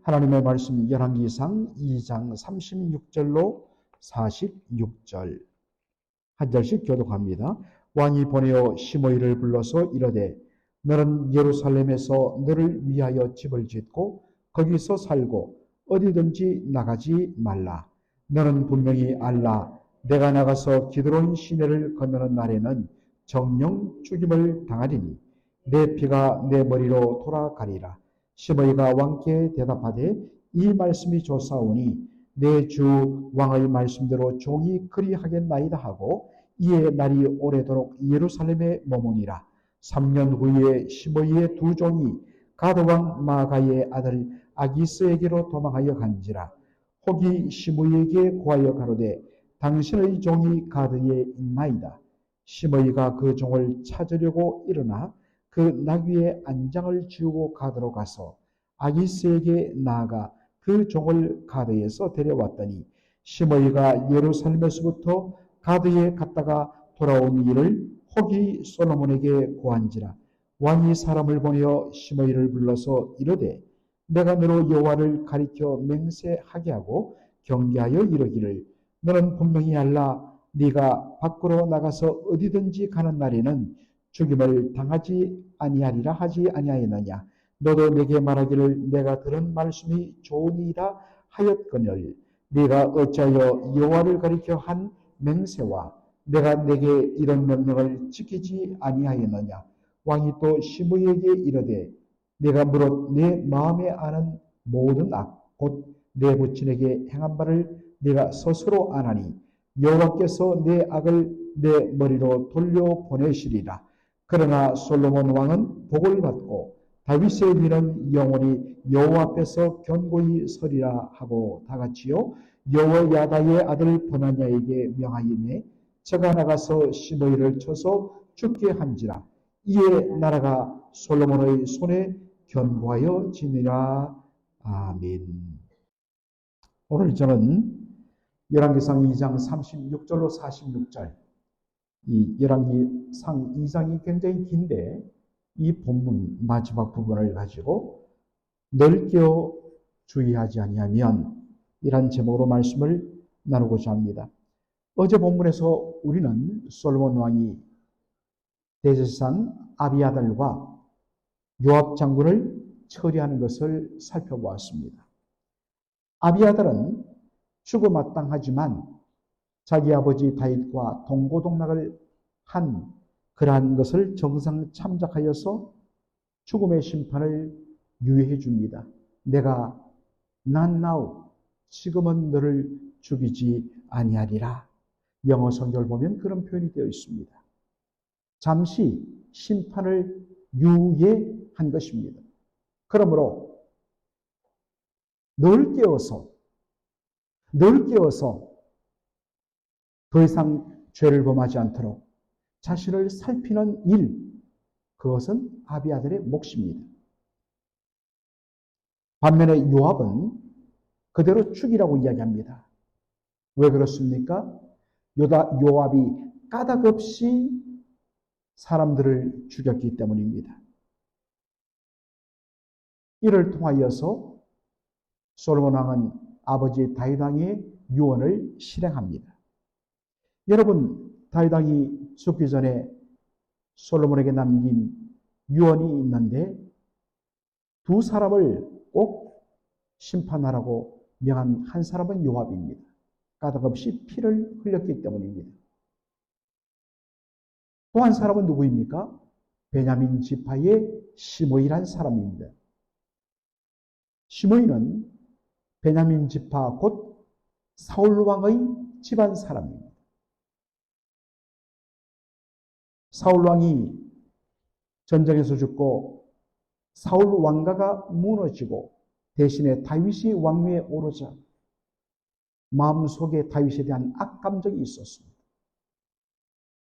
하나님의 말씀 열왕기상 2장 36절로 46절 한 절씩 교독합니다. 왕이 보내어 시므이를 불러서 이르되 너는 예루살렘에서 너를 위하여 집을 짓고 거기서 살고 어디든지 나가지 말라. 너는 분명히 알라. 내가 나가서 기드론 시내를 건너는 날에는 정령 죽임을 당하리니 내 피가 내 머리로 돌아가리라. 시므이가 왕께 대답하되 이 말씀이 좋사오니 내 주 왕의 말씀대로 종이 그리하겠나이다 하고 이에 날이 오래도록 예루살렘에 머무니라. 3년 후에 시므이의 두 종이 가드왕 마아가의 아들 아기스에게로 도망하여 간지라. 혹이 시므이에게 고하여 가로되 당신의 종이 가드에 있나이다. 시므이가 그 종을 찾으려고 일어나 그 나귀의 안장을 지우고 가드로 가서 아기스에게 나아가 그 종을 가드에서 데려왔더니 시므이가 예루살렘에서부터 가드에 갔다가 돌아온 일을 혹이 솔로몬에게 고한지라. 왕이 사람을 보내어 시므이를 불러서 이르되 내가 너로 여호와를 가리켜 맹세하게 하고 경계하여 이르기를 너는 분명히 알라. 네가 밖으로 나가서 어디든지 가는 날에는 죽임을 당하지 아니하리라 하지 아니하였느냐. 너도 내게 말하기를 내가 들은 말씀이 좋으니이다 하였거늘 네가 어찌하여 여호와를 가리켜 한 맹세와 내가 내게 이런 명령을 지키지 아니하였느냐. 왕이 또 시므이에게 이르되 내가 무릇 내 마음에 아는 모든 악 곧 내 부친에게 행한 바를 네가 스스로 아나니 여호와께서 내 악을 내 머리로 돌려보내시리라. 그러나 솔로몬 왕은 복을 받고 다윗의 위는 영원히 여호와 앞에서 견고히 서리라 하고 다같이요 여호야다의 아들 버나냐에게 명하이매 저가 나가서 시므이를 쳐서 죽게 한지라. 이에 나라가 솔로몬의 손에 견고하여 지니라. 아멘. 오늘 저는 열왕기상 2장 36절로 46절 이 열왕기상 2장이 굉장히 긴데 이 본문 마지막 부분을 가지고 널 깨어 주의하지 아니하면 이란 제목으로 말씀을 나누고자 합니다. 어제 본문에서 우리는 솔로몬 왕이 대제사장 아비아달과 요압 장군을 처리하는 것을 살펴보았습니다. 아비아달은 죽어마땅하지만 자기 아버지 다윗과 동고동락을 한 그러한 것을 정상 참작하여서 죽음의 심판을 유예해 줍니다. 내가 not now, 지금은 너를 죽이지 아니하리라. 영어 성경을 보면 그런 표현이 되어 있습니다. 잠시 심판을 유예한 것입니다. 그러므로 널 깨워서 더 이상 죄를 범하지 않도록 자신을 살피는 일, 그것은 아비아들의 몫입니다. 반면에 요압은 그대로 죽이라고 이야기합니다. 왜 그렇습니까? 요압이 까닭 없이 사람들을 죽였기 때문입니다. 이를 통하여서 솔로몬 왕은 아버지 다윗 왕의 유언을 실행합니다. 여러분, 다윗 왕이 죽기 전에 솔로몬에게 남긴 유언이 있는데 두 사람을 꼭 심판하라고 명한 한 사람은 요압입니다. 까닭 없이 피를 흘렸기 때문입니다. 또 한 사람은 누구입니까? 베냐민 지파의 시므이란 사람입니다. 시므이는 베냐민 지파 곧 사울 왕의 집안 사람입니다. 사울 왕이 전쟁에서 죽고 사울 왕가가 무너지고 대신에 다윗이 왕위에 오르자 마음속에 다윗에 대한 악감정이 있었습니다.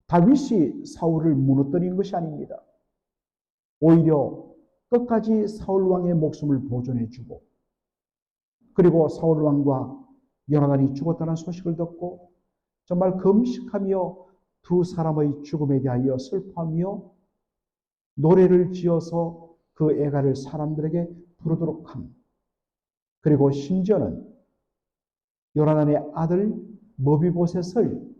다윗이 사울을 무너뜨린 것이 아닙니다. 오히려 끝까지 사울 왕의 목숨을 보존해주고 그리고 사울 왕과 요나단이 죽었다는 소식을 듣고 정말 금식하며 두 사람의 죽음에 대하여 슬퍼하며 노래를 지어서 그 애가를 사람들에게 부르도록 합니다. 그리고 심지어는 요나단의 아들 머비보셋을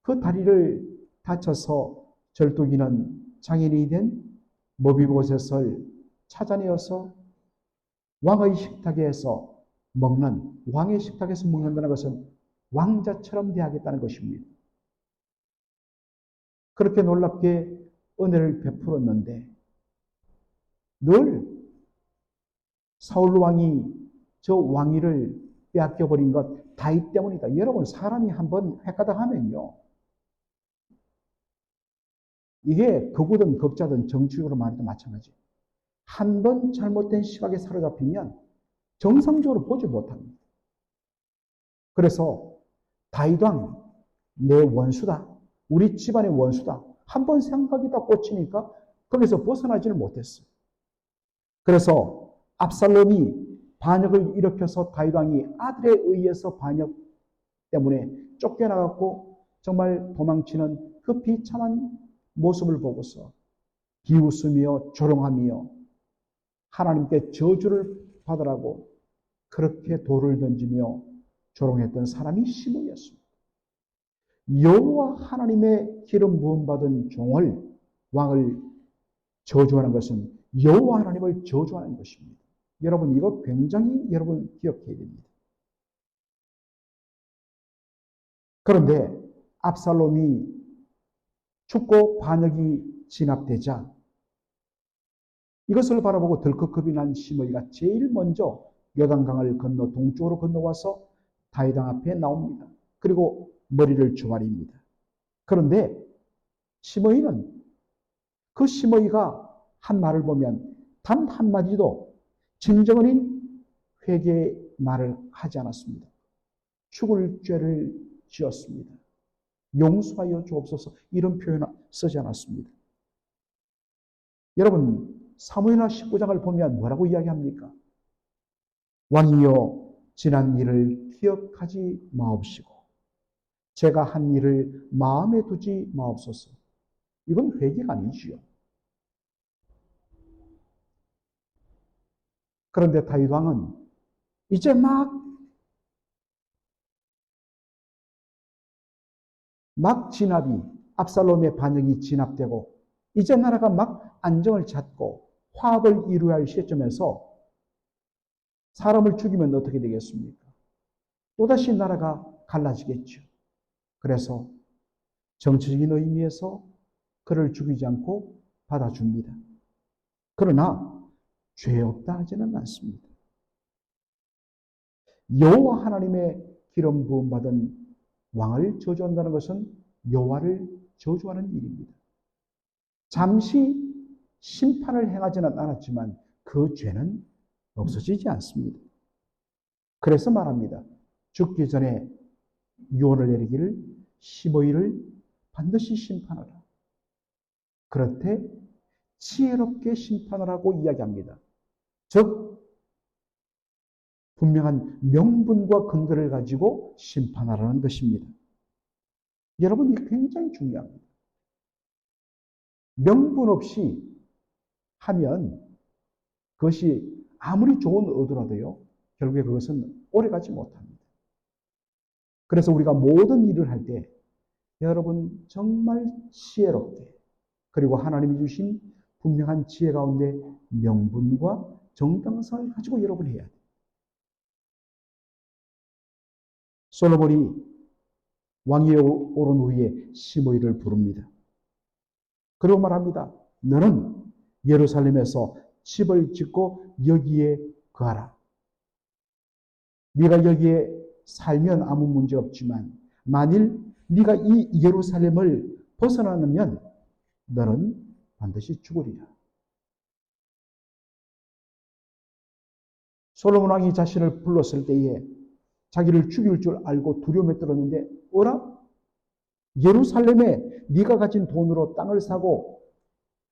그 다리를 다쳐서 절뚝이는 장인이 된 머비보셋을 찾아내어서 왕의 식탁에서 먹는, 왕의 식탁에서 먹는다는 것은 왕자처럼 대하겠다는 것입니다. 그렇게 놀랍게 은혜를 베풀었는데 늘 사울 왕이 저 왕위를 빼앗겨버린 것 다윗 때문이다. 여러분, 사람이 한번 헷가닥하면요, 이게 극우든 극자든 정치적으로 말해도 마찬가지예요. 한 번 잘못된 시각에 사로잡히면 정상적으로 보지 못합니다. 그래서 다윗 왕, 내 원수다. 우리 집안의 원수다. 한 번 생각이 다 꽂히니까 거기서 벗어나지를 못했어요. 그래서 압살롬이 반역을 일으켜서 다윗 왕이 아들에 의해서 반역 때문에 쫓겨나갔고 정말 도망치는 그 비참한 모습을 보고서 비웃으며 조롱하며 하나님께 저주를 받으라고 그렇게 돌을 던지며 조롱했던 사람이 시므이였습니다. 여호와 하나님의 기름 부음 받은 종을, 왕을 저주하는 것은 여호와 하나님을 저주하는 것입니다. 여러분, 이거 굉장히 여러분 기억해야 됩니다. 그런데 압살롬이 죽고 반역이 진압되자 이것을 바라보고 덜컥 겁이 난 시므이가 제일 먼저 요단강을 건너 동쪽으로 건너와서 다윗 왕 앞에 나옵니다. 그리고 머리를 조아립니다. 그런데 시므이는 그 시므이가 한 말을 보면 단 한마디도 진정어린 회개의 말을 하지 않았습니다. 죽을 죄를 지었습니다. 용서하여 주옵소서, 이런 표현을 쓰지 않았습니다. 여러분, 사무엘하 19장을 보면 뭐라고 이야기합니까? 왕이여, 지난 일을 기억하지 마옵시고 제가 한 일을 마음에 두지 마옵소서. 이건 회개가 아니지요. 그런데 다윗 왕은 이제 막 진압이, 압살롬의 반역이 진압되고 이제 나라가 막 안정을 찾고 화합을 이루어야 할 시점에서 사람을 죽이면 어떻게 되겠습니까? 또다시 나라가 갈라지겠죠. 그래서 정치적인 의미에서 그를 죽이지 않고 받아줍니다. 그러나 죄 없다 하지는 않습니다. 여호와 하나님의 기름 부음 받은 왕을 저주한다는 것은 여호와를 저주하는 일입니다. 잠시 심판을 행하지는 않았지만 그 죄는 없어지지 않습니다. 그래서 말합니다. 죽기 전에 유언을 내리기를 시므이를 반드시 심판하라. 그렇되 지혜롭게 심판을 하고 이야기합니다. 즉 분명한 명분과 근거를 가지고 심판하라는 것입니다. 여러분, 이게 굉장히 중요합니다. 명분 없이 하면 그것이 아무리 좋은 의도라도요, 결국에 그것은 오래가지 못합니다. 그래서 우리가 모든 일을 할 때 여러분 정말 지혜롭게, 그리고 하나님이 주신 분명한 지혜 가운데 명분과 정당성을 가지고 여러분이 해야 돼요. 솔로몬이 왕위에 오른 후에 시므이를 부릅니다. 그리고 말합니다. 너는 예루살렘에서 집을 짓고 여기에 거하라. 네가 여기에 살면 아무 문제 없지만 만일 네가 이 예루살렘을 벗어나면 너는 반드시 죽으리라. 솔로몬 왕이 자신을 불렀을 때에 자기를 죽일 줄 알고 두려움에 떨었는데 어라? 예루살렘에 네가 가진 돈으로 땅을 사고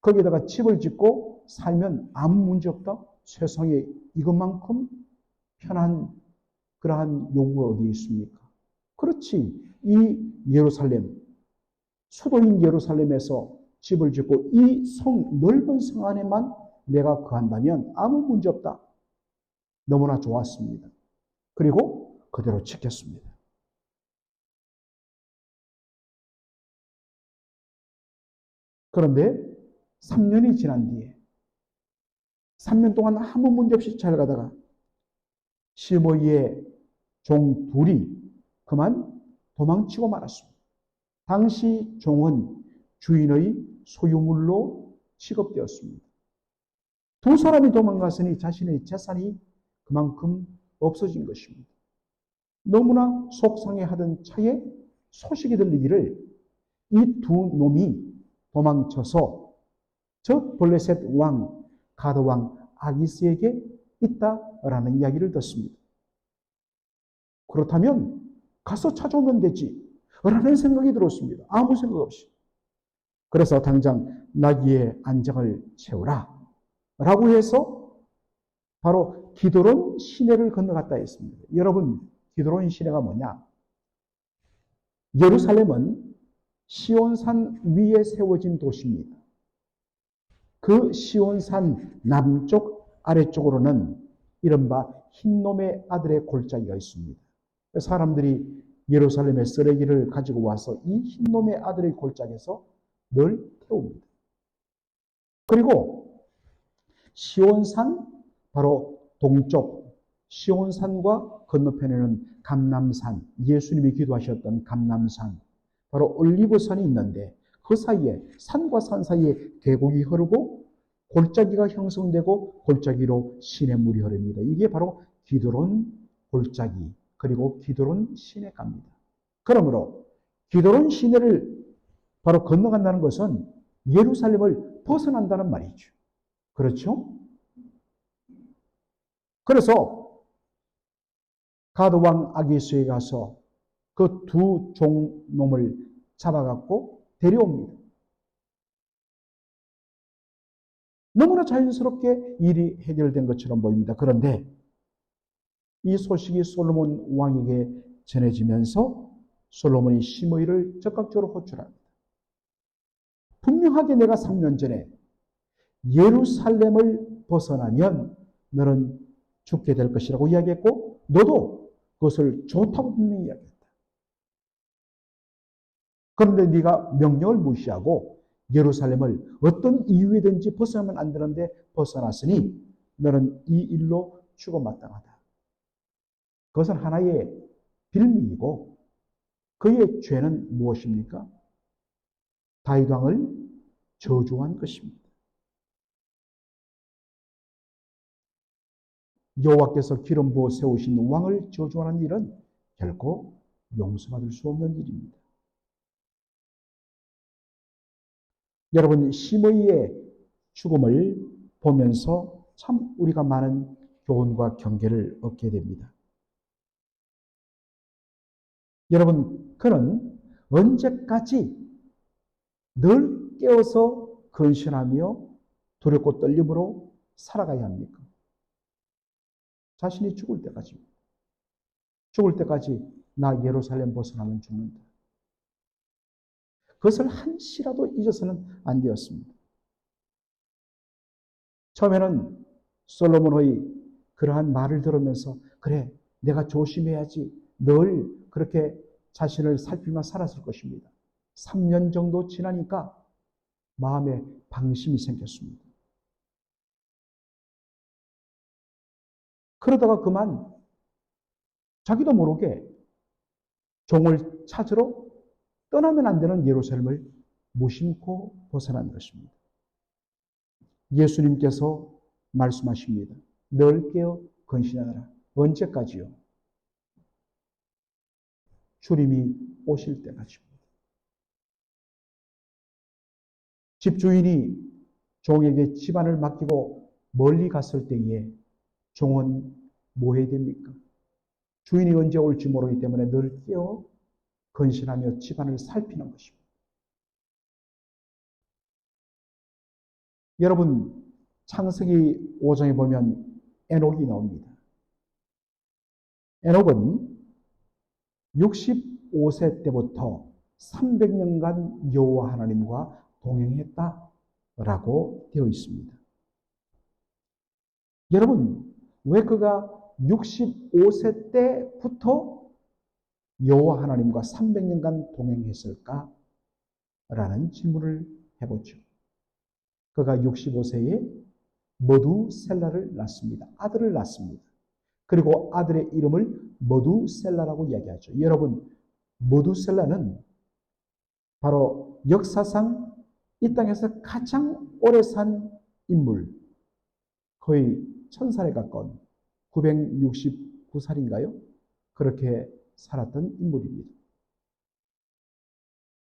거기에다가 집을 짓고 살면 아무 문제 없다? 세상에 이것만큼 편한 그러한 요구가 어디 있습니까? 그렇지. 이 예루살렘, 수도인 예루살렘에서 집을 짓고 이 넓은 성 안에만 내가 거한다면 아무 문제 없다. 너무나 좋았습니다. 그리고 그대로 지켰습니다. 그런데 3년이 지난 뒤에 3년 동안 아무 문제 없이 잘 가다가 시어머니의 종 둘이 그만 도망치고 말았습니다. 당시 종은 주인의 소유물로 취급되었습니다. 두 사람이 도망갔으니 자신의 재산이 그만큼 없어진 것입니다. 너무나 속상해하던 차에 소식이 들리기를 이 두 놈이 도망쳐서 저 블레셋 왕, 가드 왕 아기스에게 있다라는 이야기를 듣습니다. 그렇다면 가서 찾아오면 되지 라는 생각이 들었습니다. 아무 생각 없이. 그래서 당장 나귀의 안장을 채우라 라고 해서 바로 기드론 시내를 건너갔다 했습니다. 여러분, 기드론 시내가 뭐냐? 예루살렘은 시온산 위에 세워진 도시입니다. 그 시온산 남쪽 아래쪽으로는 이른바 흰놈의 아들의 골짜기가 있습니다. 사람들이 예루살렘의 쓰레기를 가지고 와서 이 흰놈의 아들의 골짜기에서 늘 태웁니다. 그리고 시온산 바로 동쪽 시온산과 건너편에는 감람산, 예수님이 기도하셨던 감람산, 바로 올리브산이 있는데 그 사이에 산과 산 사이에 계곡이 흐르고 골짜기가 형성되고 골짜기로 시냇물이 흐릅니다. 이게 바로 기드론 골짜기 그리고 기드론 시내가입니다. 그러므로 기드론 시내를 바로 건너간다는 것은 예루살렘을 벗어난다는 말이죠. 그렇죠? 그래서 가드왕 아기스에 가서 그 두 종놈을 잡아갖고 데려옵니다. 너무나 자연스럽게 일이 해결된 것처럼 보입니다. 그런데 이 소식이 솔로몬 왕에게 전해지면서 솔로몬이 시므이를 적극적으로 호출합니다. 분명하게 내가 3년 전에 예루살렘을 벗어나면 너는 죽게 될 것이라고 이야기했고 너도 그것을 좋다고 분명히 이야기했다. 그런데 네가 명령을 무시하고 예루살렘을 어떤 이유에든지 벗어나면 안 되는데 벗어났으니 너는 이 일로 죽어 마땅하다. 그것은 하나의 빌미이고 그의 죄는 무엇입니까? 다윗 왕을 저주한 것입니다. 여호와께서 기름 부어 세우신 왕을 저주하는 일은 결코 용서받을 수 없는 일입니다. 여러분, 시므이의 죽음을 보면서 참 우리가 많은 교훈과 경계를 얻게 됩니다. 여러분, 그는 언제까지 늘 깨어서 근신하며 두렵고 떨림으로 살아가야 합니까? 자신이 죽을 때까지. 죽을 때까지 나 예루살렘 벗어나면 죽는다. 그것을 한시라도 잊어서는 안 되었습니다. 처음에는 솔로몬의 그러한 말을 들으면서 그래, 내가 조심해야지 늘 그렇게 자신을 살피며 살았을 것입니다. 3년 정도 지나니까 마음에 방심이 생겼습니다. 그러다가 그만 자기도 모르게 종을 찾으러 떠나면 안 되는 예루살렘을 무심코 벗어난 것입니다. 예수님께서 말씀하십니다. 늘 깨어 근신하라. 언제까지요? 주님이 오실 때까지입니다. 집주인이 종에게 집안을 맡기고 멀리 갔을 때에 종은 뭐 해야 됩니까? 주인이 언제 올지 모르기 때문에 늘 깨어 근신하며 집안을 살피는 것입니다. 여러분, 창세기 5장에 보면 에녹이 나옵니다. 에녹은 65세 때부터 300년간 여호와 하나님과 동행했다라고 되어 있습니다. 여러분, 왜 그가 65세 때부터 여호와 하나님과 300년간 동행했을까? 라는 질문을 해보죠. 그가 65세에 머두셀라를 낳습니다. 아들을 낳습니다. 그리고 아들의 이름을 머두셀라라고 이야기하죠. 여러분, 머두셀라는 바로 역사상 이 땅에서 가장 오래 산 인물, 거의 1000살에 가까운 969살인가요? 그렇게 살았던 인물입니다.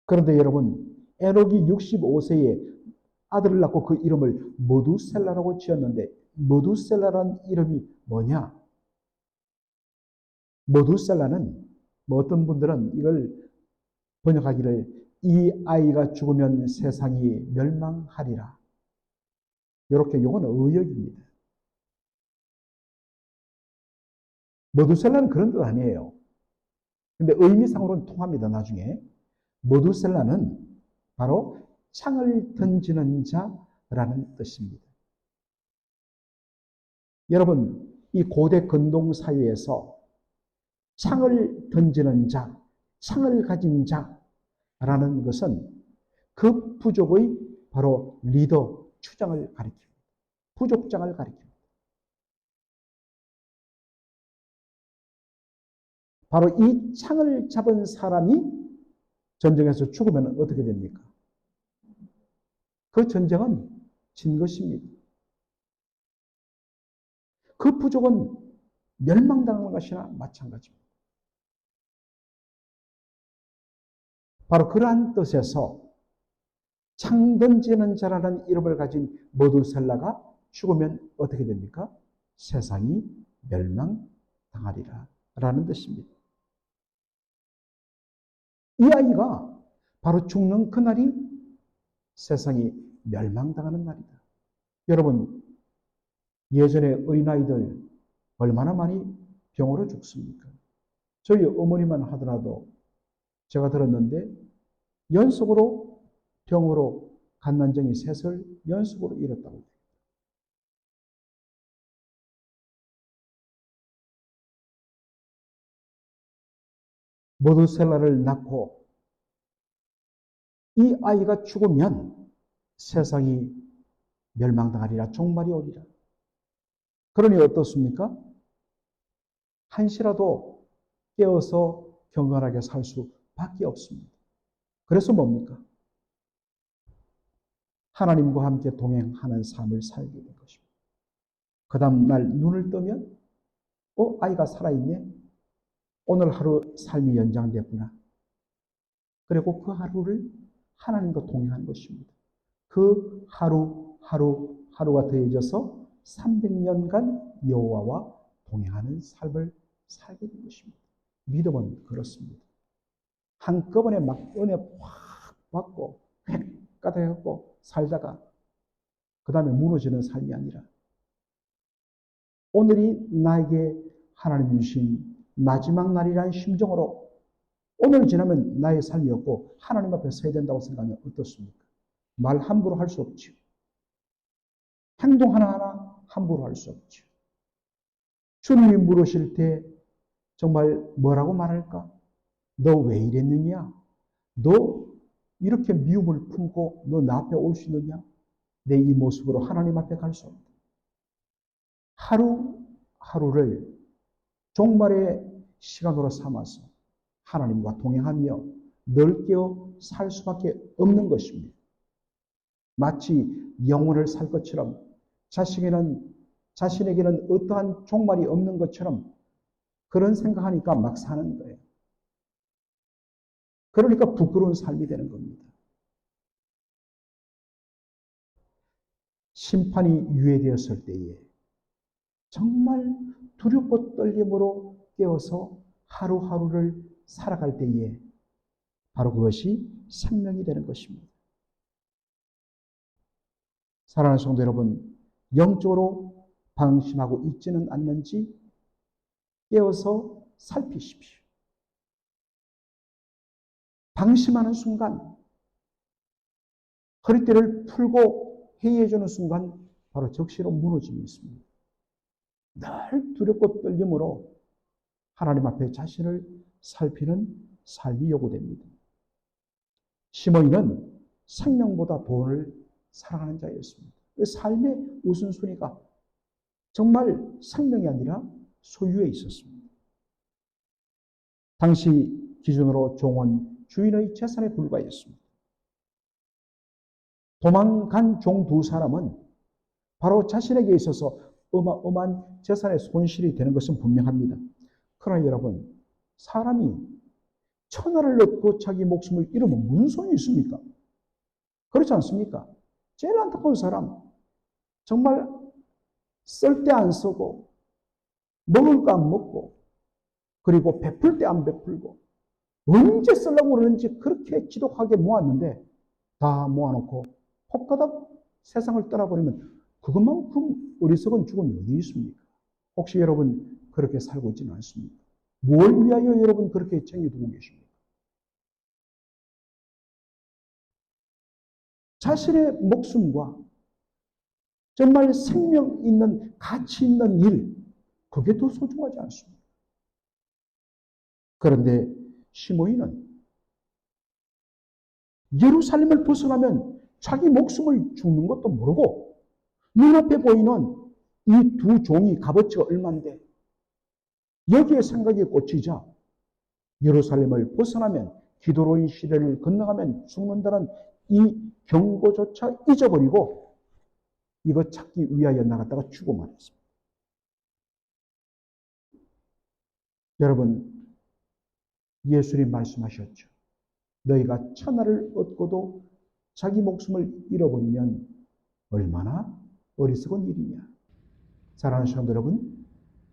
그런데 여러분, 에녹이 65세에 아들을 낳고 그 이름을 머두셀라라고 지었는데 머두셀라라는 이름이 뭐냐? 머두셀라는 어떤 분들은 이걸 번역하기를 이 아이가 죽으면 세상이 멸망하리라. 이렇게 이건 의역입니다. 머두셀라는 그런 뜻 아니에요. 근데 의미상으로는 통합니다. 나중에. 머두셀라는 바로 창을 던지는 자라는 뜻입니다. 여러분, 이 고대 근동 사회에서 창을 던지는 자, 창을 가진 자라는 것은 그 부족의 바로 리더, 추장을 가리킵니다. 부족장을 가리킵니다. 바로 이 창을 잡은 사람이 전쟁에서 죽으면 어떻게 됩니까? 그 전쟁은 진 것입니다. 그 부족은 멸망당하는 것이나 마찬가지입니다. 바로 그러한 뜻에서 창 던지는 자라는 이름을 가진 머두셀라가 죽으면 어떻게 됩니까? 세상이 멸망당하리라 라는 뜻입니다. 이 아이가 바로 죽는 그날이 세상이 멸망당하는 날이다. 여러분, 예전에 어린아이들 얼마나 많이 병으로 죽습니까? 저희 어머니만 하더라도 제가 들었는데 연속으로 병으로 갓난쟁이 셋을 연속으로 잃었다고. 머두셀라를 낳고 이 아이가 죽으면 세상이 멸망당하리라, 종말이 오리라. 그러니 어떻습니까? 한시라도 깨어서 경건하게 살 수밖에 없습니다. 그래서 뭡니까? 하나님과 함께 동행하는 삶을 살게 된 것입니다. 그 다음 날 눈을 뜨면 아이가 살아있네. 오늘 하루 삶이 연장됐구나. 그리고 그 하루를 하나님과 동행한 것입니다. 그 하루가 더해져서 300년간 여호와와 동행하는 삶을 살게 된 것입니다. 믿음은 그렇습니다. 한꺼번에 막 은혜 확 받고 획 가득하고 살다가 그 다음에 무너지는 삶이 아니라 오늘이 나에게 하나님이 주신 마지막 날이라는 심정으로 오늘 지나면 나의 삶이 없고 하나님 앞에 서야 된다고 생각하면 어떻습니까? 말 함부로 할 수 없죠. 행동 하나하나 함부로 할 수 없죠. 주님이 물으실 때 정말 뭐라고 말할까? 너 왜 이랬느냐? 너 이렇게 미움을 품고 너 나 앞에 올 수 있느냐? 내 이 모습으로 하나님 앞에 갈 수 없다. 하루하루를 종말의 시간으로 삼아서 하나님과 동행하며 늘 깨어 살 수밖에 없는 것입니다. 마치 영혼을 살 것처럼 자신에게는 어떠한 종말이 없는 것처럼 그런 생각하니까 막 사는 거예요. 그러니까 부끄러운 삶이 되는 겁니다. 심판이 유예되었을 때에 정말 두렵고 떨림으로 깨어서 하루하루를 살아갈 때에 바로 그것이 생명이 되는 것입니다. 사랑하는 성도 여러분, 영적으로 방심하고 있지는 않는지 깨어서 살피십시오. 방심하는 순간, 허리띠를 풀고 회의해주는 순간 바로 적시로 무너짐이 있습니다. 늘 두렵고 떨림으로 하나님 앞에 자신을 살피는 삶이 요구됩니다. 시므이는 생명보다 돈을 사랑하는 자였습니다. 그 삶의 우선순위가 정말 생명이 아니라 소유에 있었습니다. 당시 기준으로 종은 주인의 재산에 불과했습니다. 도망간 종 두 사람은 바로 자신에게 있어서 어마어마한 재산의 손실이 되는 것은 분명합니다. 그러나 여러분, 사람이 천하를 얻고 자기 목숨을 잃으면 무슨 소용이 있습니까? 그렇지 않습니까? 제일 안타까운 사람, 정말 쓸 때 안 쓰고 먹을 거 안 먹고 그리고 베풀 때 안 베풀고 언제 쓰려고 그러는지 그렇게 지독하게 모았는데 다 모아놓고 혹가닥 세상을 떠나버리면 그것만큼 어리석은 죽음이 어디 있습니까? 혹시 여러분 그렇게 살고 있지는 않습니까? 뭘 위하여 여러분 그렇게 챙겨두고 계십니까? 자신의 목숨과 정말 생명 있는 가치 있는 일, 그게 더 소중하지 않습니까? 그런데 시므이는 예루살렘을 벗어나면 자기 목숨을 죽는 것도 모르고 눈앞에 보이는 이 두 종이 값어치가 얼마인데 여기에 생각이 꽂히자 예루살렘을 벗어나면 기도로인 시대를 건너가면 죽는다는 이 경고조차 잊어버리고 이거 찾기 위하여 나갔다가 죽고 말았습니다. 여러분, 예수님 말씀하셨죠. 너희가 천하를 얻고도 자기 목숨을 잃어버리면 얼마나 어리석은 일이냐. 사랑하는 성도 여러분,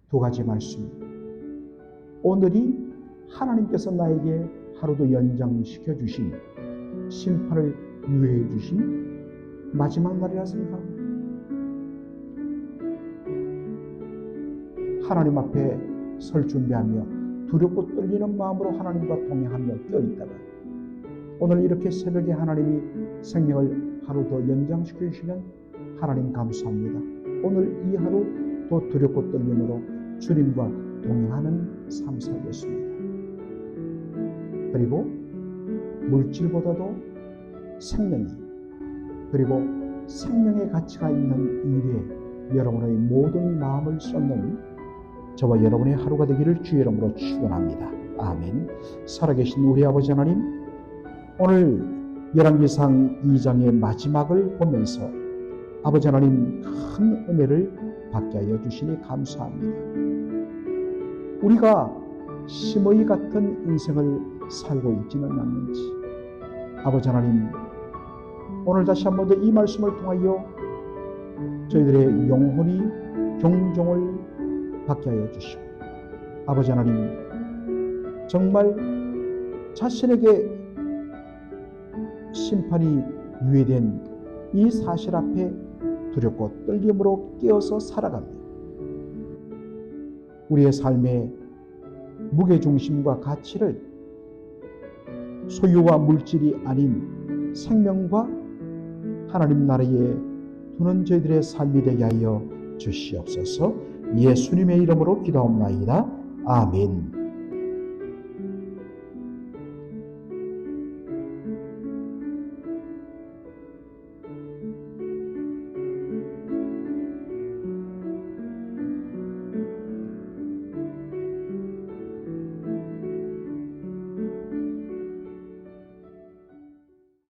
두 가지 말씀입니다. 오늘이 하나님께서 나에게 하루도 연장시켜 주신 심판을 유예해 주신 마지막 날이라 생각합니다. 하나님 앞에 설 준비하며 두렵고 떨리는 마음으로 하나님과 동행하며 껴있다가 오늘 이렇게 새벽에 하나님이 생명을 하루 더 연장시켜 주시면 하나님 감사합니다. 오늘 이 하루 더 두렵고 떨림으로 주님과 동행하는 삶 살겠습니다. 그리고 물질보다도 생명이 그리고 생명의 가치가 있는 일에 여러분의 모든 마음을 쏟는 저와 여러분의 하루가 되기를 주의 이름으로 축원합니다. 아멘. 살아계신 우리 아버지 하나님, 오늘 열왕기상 2장의 마지막을 보면서 아버지 하나님 큰 은혜를 받게 하여 주시니 감사합니다. 우리가 시므이 같은 인생을 살고 있지는 않는지 아버지 하나님, 오늘 다시 한 번 더 이 말씀을 통하여 저희들의 영혼이 경종을 받게 하여 주시고 아버지 하나님, 정말 자신에게 심판이 유예된 이 사실 앞에 두렵고 떨림으로 깨어서 살아가며 우리의 삶의 무게중심과 가치를 소유와 물질이 아닌 생명과 하나님 나라에 두는 저희들의 삶이 되게 하여 주시옵소서. 예수님의 이름으로 기도하옵나이다. 아멘.